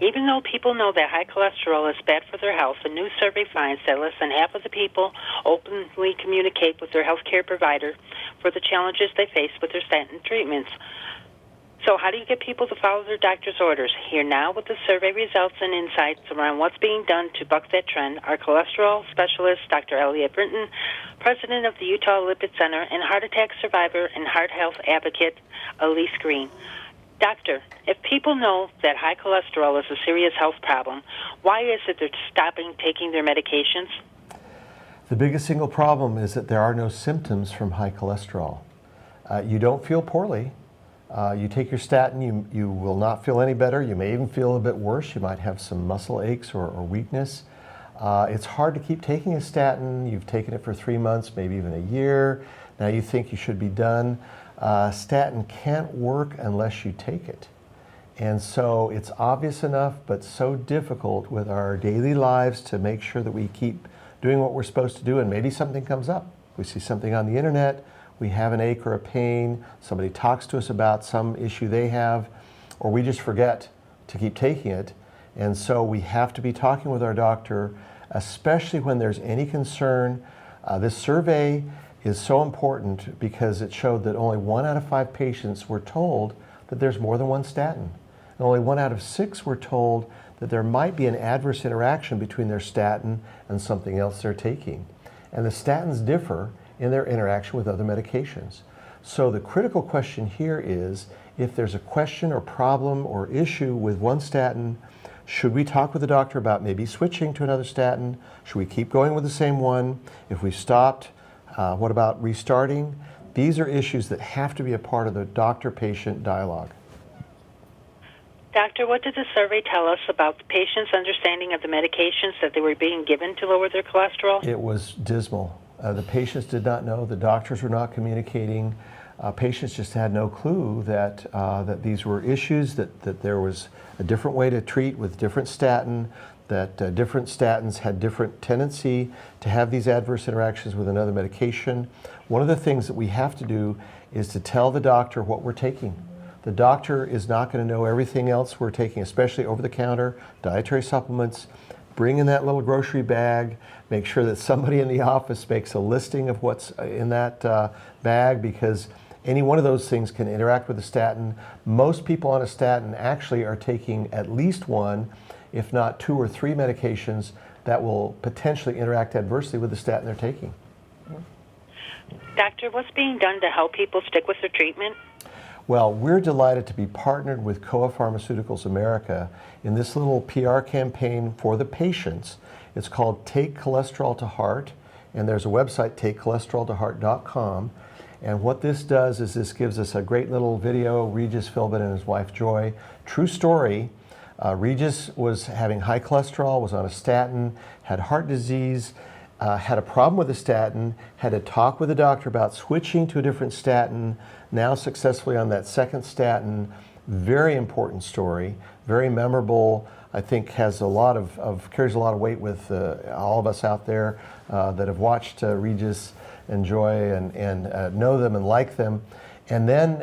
Even though people know that high cholesterol is bad for their health, a new survey finds that less than half of the people openly communicate with their healthcare provider for the challenges they face with their statin treatments. So how do you get people to follow their doctor's orders? Here now with the survey results and insights around what's being done to buck that trend, our cholesterol specialist, Dr. Eliot Brinton, president of the Utah Lipid Center, and heart attack survivor and heart health advocate, Eliz Greene. Doctor, if people know that high cholesterol is a serious health problem, why is it they're stopping taking their medications? The biggest single problem is that there are no symptoms from high cholesterol. You don't feel poorly. You take your statin, you will not feel any better. You may even feel a bit worse. You might have some muscle aches or weakness. It's hard to keep taking a statin. You've taken it for 3 months, maybe even a year. Now you think you should be done. Statin can't work unless you take it. And so it's obvious enough, but so difficult with our daily lives to make sure that we keep doing what we're supposed to do, and maybe something comes up. We see something on the internet, we have an ache or a pain, somebody talks to us about some issue they have, or we just forget to keep taking it. And so we have to be talking with our doctor, especially when there's any concern. This survey is so important because it showed that only 1 out of 5 patients were told that there's more than one statin. And only 1 out of 6 were told that there might be an adverse interaction between their statin and something else they're taking. And the statins differ in their interaction with other medications. So the critical question here is, if there's a question or problem or issue with one statin, should we talk with the doctor about maybe switching to another statin? Should we keep going with the same one? If we stopped, what about restarting? These are issues that have to be a part of the doctor-patient dialogue. Doctor, what did the survey tell us about the patients' understanding of the medications that they were being given to lower their cholesterol? It was dismal. The patients did not know, the doctors were not communicating. Patients just had no clue that, that these were issues, that there was a different way to treat with different statin, that different statins had different tendency to have these adverse interactions with another medication. One of the things that we have to do is to tell the doctor what we're taking. The doctor is not going to know everything else we're taking, especially over-the-counter dietary supplements. Bring in that little grocery bag. Make sure that somebody in the office makes a listing of what's in that bag, because any one of those things can interact with the statin. Most people on a statin actually are taking at least 1, if not 2 or 3 medications that will potentially interact adversely with the statin they're taking. Doctor, what's being done to help people stick with their treatment? Well, we're delighted to be partnered with Kowa Pharmaceuticals America in this little PR campaign for the patients. It's called Take Cholesterol to Heart, and there's a website, takecholesteroltoheart.com. And what this does is this gives us a great little video. Regis Philbin and his wife Joy, true story. Regis was having high cholesterol, was on a statin, had heart disease, had a problem with the statin, had to talk with the doctor about switching to a different statin, now successfully on that second statin. Very important story, very memorable. I think has a lot of carries a lot of weight with all of us out there that have watched Regis and Joy and know them and like them. And then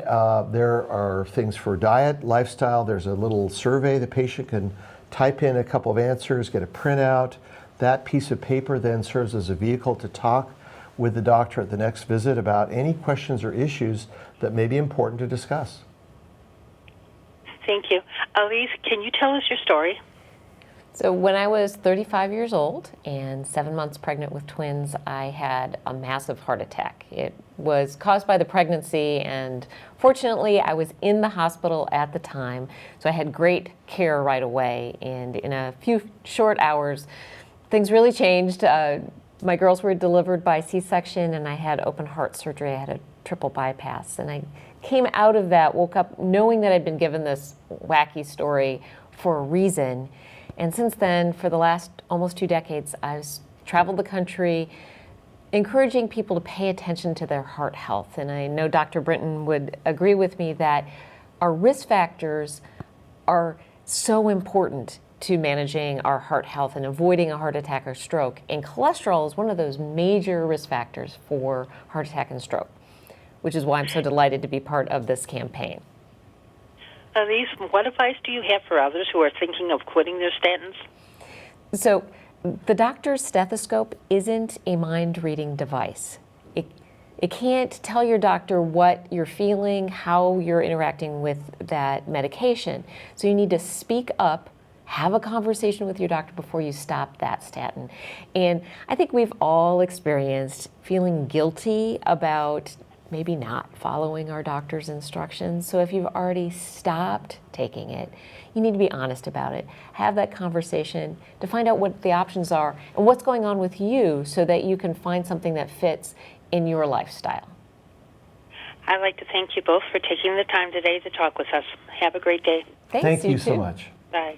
there are things for diet, lifestyle. There's a little survey the patient can type in a couple of answers, get a printout. That piece of paper then serves as a vehicle to talk with the doctor at the next visit about any questions or issues that may be important to discuss. Thank you. Eliz, can you tell us your story? So when I was 35 years old and 7 months pregnant with twins, I had a massive heart attack. It was caused by the pregnancy, and fortunately I was in the hospital at the time, so I had great care right away, and in a few short hours things really changed. My girls were delivered by C-section, and I had open heart surgery. I had a triple bypass, and I came out of that, woke up knowing that I'd been given this wacky story for a reason. And since then, for the last almost 2 decades, I've traveled the country encouraging people to pay attention to their heart health. And I know Dr. Brinton would agree with me that our risk factors are so important to managing our heart health and avoiding a heart attack or stroke. And cholesterol is one of those major risk factors for heart attack and stroke, which is why I'm so delighted to be part of this campaign. Eliz, what advice do you have for others who are thinking of quitting their statins? So the doctor's stethoscope isn't a mind-reading device. It can't tell your doctor what you're feeling, how you're interacting with that medication. So you need to speak up, have a conversation with your doctor before you stop that statin. And I think we've all experienced feeling guilty about maybe not following our doctor's instructions. So if you've already stopped taking it, you need to be honest about it. Have that conversation to find out what the options are and what's going on with you so that you can find something that fits in your lifestyle. I'd like to thank you both for taking the time today to talk with us. Have a great day. Thanks, Thank you too. so much. Bye.